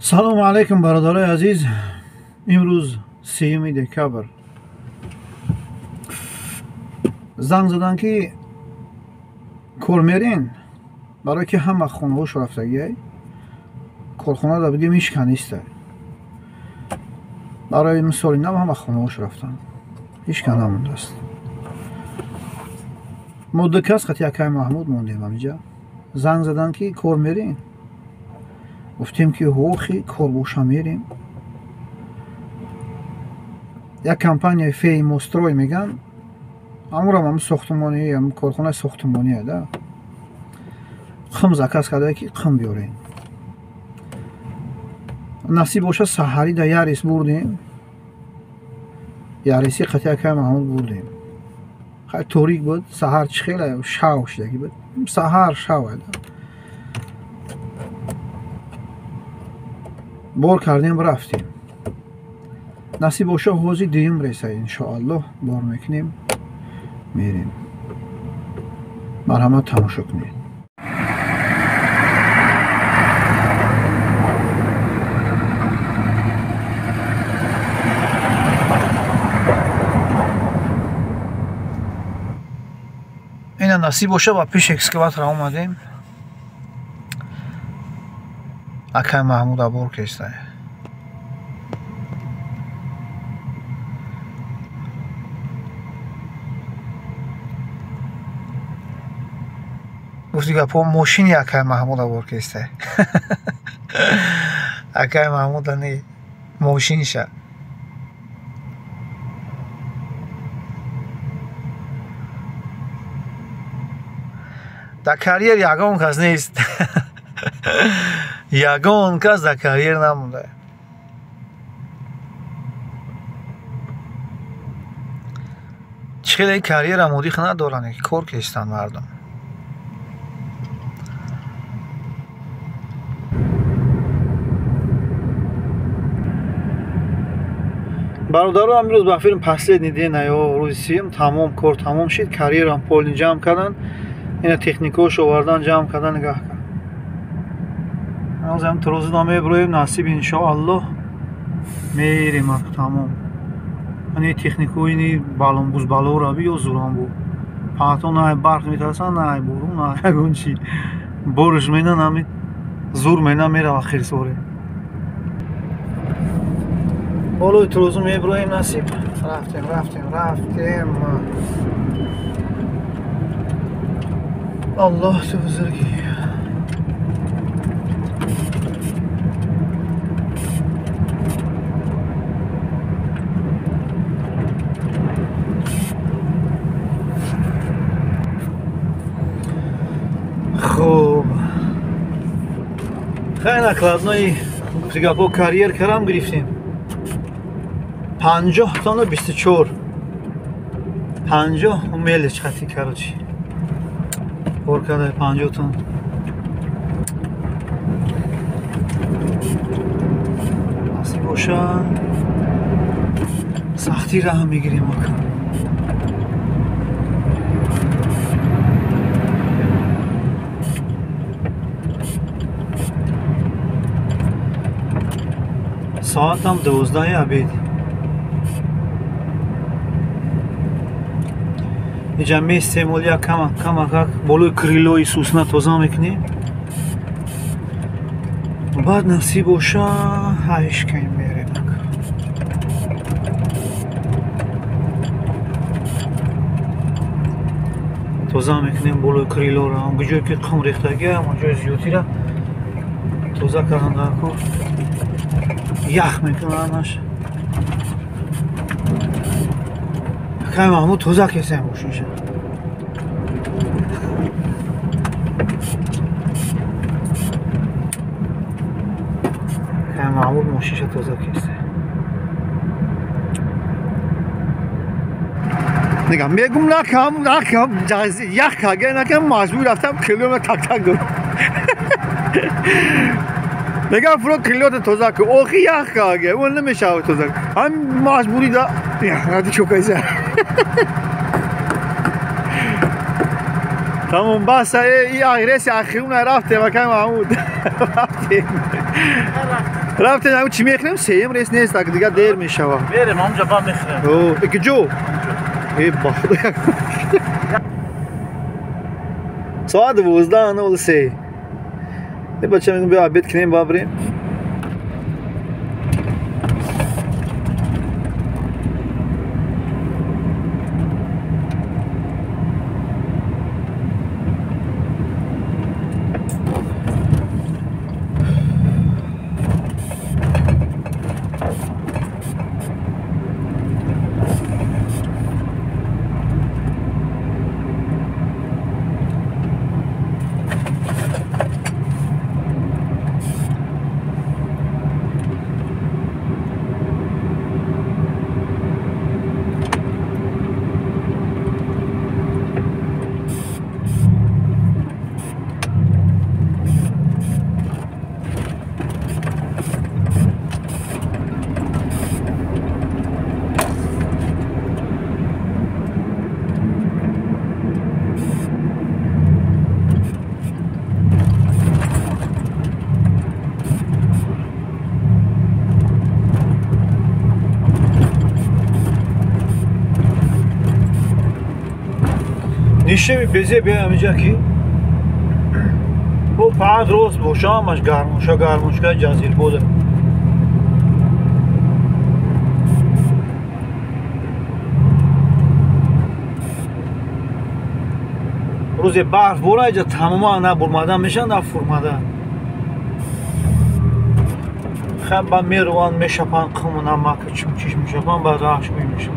салому алайкум бародарои азиз. имрӯз 3 декабр занг задан ки кор мерен барое ки ҳама хонаҳош рафтагиай корхона да бигем ишканистай барои мисоли нав ҳама хонаҳош рафтан ишкан намондааст. мо ду кас хати якай маҳмуд мондем ҳамиҷа. занг задан ки кор мерен гуфтем ки охи кор боша мерем. як компания фей мострой меган амурам ам сохтмони ам корхонаи сохтмони да қим заказ карда ки қим биёрем. насиб боша саҳари да ярис бурдем. яриси хати якай маҳмуд бурдем. хай торик буд саҳар чӣ хеле шав шидаги буд саҳар шава да бор кардем рафтем. насиб боша ҳози дуюм реса иншоаллоҳ бор мекунем мерем. марҳамат тамошо кунед. ина насиб боша ба пиш экскаватора омадем. акай маҳмуда бор кестай гуфти гапо мошини акай маҳмуда бор кестай акай маҳмуда не мошинша дар карьер ягон кас нест. ягон кас дар карьер намонда. чӣ хеле карьера модих надоранд ки кор кестанд мардум. бародаро амрӯз ба филм последний ден ё рӯзи сеюм тамом кор тамом шид. карьерам полни ҷамъ кардан ина техникаош овардан ҷамъ кардан нигаҳ кар. ҳозирам трозида меброем насиб иншоаллоҳ мерем тамом. ани техникоини бузбалора биё зуранбу паҳто най барқ метарсан най борун най ягон чи борш мена нами зур мена мерава хирсоре. болои трозу меброем насиб рафтем аллоҳ ту бузургӣ. хуб хай накладнои гапо карьер карам гирифтем 50 тона 24 50 мелич хати карочи бор карда 50 тон. аси боша сахти раҳ мегирем ака. соатам 12 абед. иҷа местем олия камак болои крилои сусна тоза мекунем. баъд насиб боша ҳаишкаем мерем. тоза мекунем болои крилора ҷое ки қим рехтагия ҷои зиёдтира тоза кардандако ях мекунамаш. акай маҳмуд тоза кесаем мошинша. акай маҳмуд мошинша тоза кесаем. нигам мегум накам ях кага накам маҷбур рафтам километр так дор. мегам фуро километр тоза ку охи ях кага он намешава тоза ҳам маҷбури да ради чокайса. Tamam basa iyi agresi akhiruna rafte bakayım Mahmud. Rafte. رفتیم همون چی میخریم؟ سیم ریس نیست اگه دیگه دیر میشوه بریم همونجا با میخریم اوه اکی جو ای باخته ساعت 12:03 بچه میگم بیا عبید کنیم با بریم نیشه بیزه بیا همینجا کی او فقط روز بوشامش گرموشگاه جزیل بوده روز برف بوره اینجا تماما نه برمادن میشن نه فرمادن خب با میروان میشپن قمونا مکه چون چیش میشپن بعد راهش میمیشن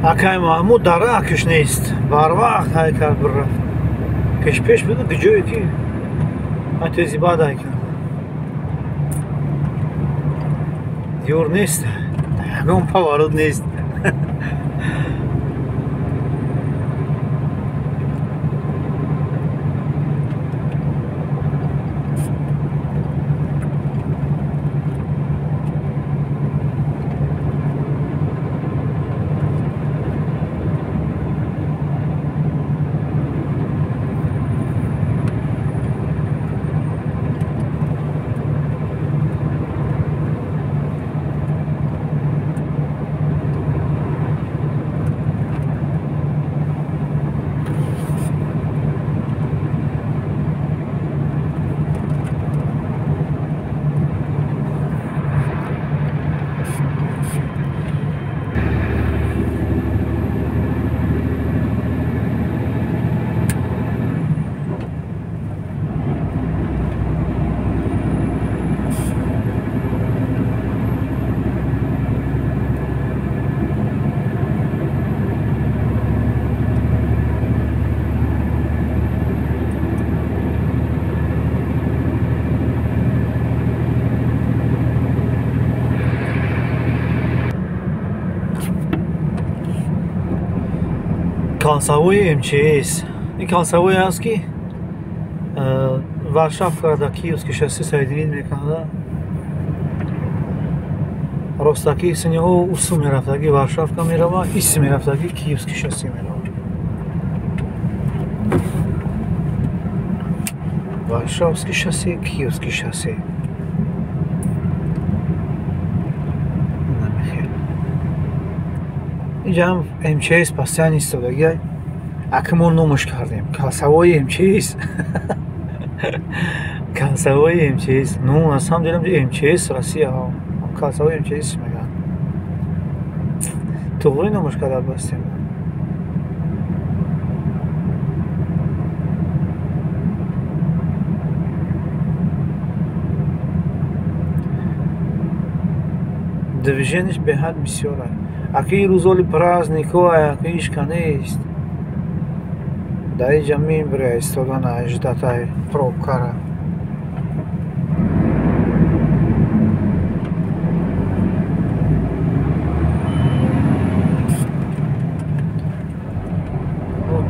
اکای محمود داره اکش نیست بر وقت های کرد بر رفت پیش بگو دیجایی که من تیزی بعد های کرد دیور نیست همون پاورود نیست کنسوی MCS این کنسوی هست که ورشاف کرده کیوسک شاسی سایدینید میکنده راستاکی سنیه ها اوسو میرفتگی ورشاف که میره و ایسی میرفتگی کیوسک شاسی میره ورشافسکی شاسی کیوسک شاسی اینجا هم MCS پس نیست دیگه اکمون نموش کردیم کاسوای MCS کاسوای MCS نو اصلا دیدم MCS راسیه ها کاسوای MCS میگن توغری نموش کرده بستیم движенияш беҳад бисёр аст. Аки рӯзоли празднико аки ишка нест. дар инҷа мебари истодан аждатай пробкара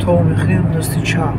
то мехрем дасти чап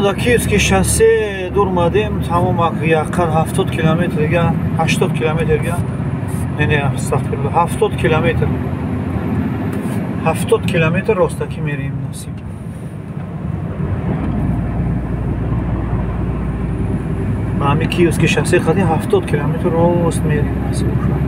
ана киевский шоссе дурмадем тамом якар 70 километрга 80 километрга не астағфируллоҳ 70 километр 70 километр ростакӣ мерем насиб ба ҳами киевский шоссе қади 70 километр рост мерем насиб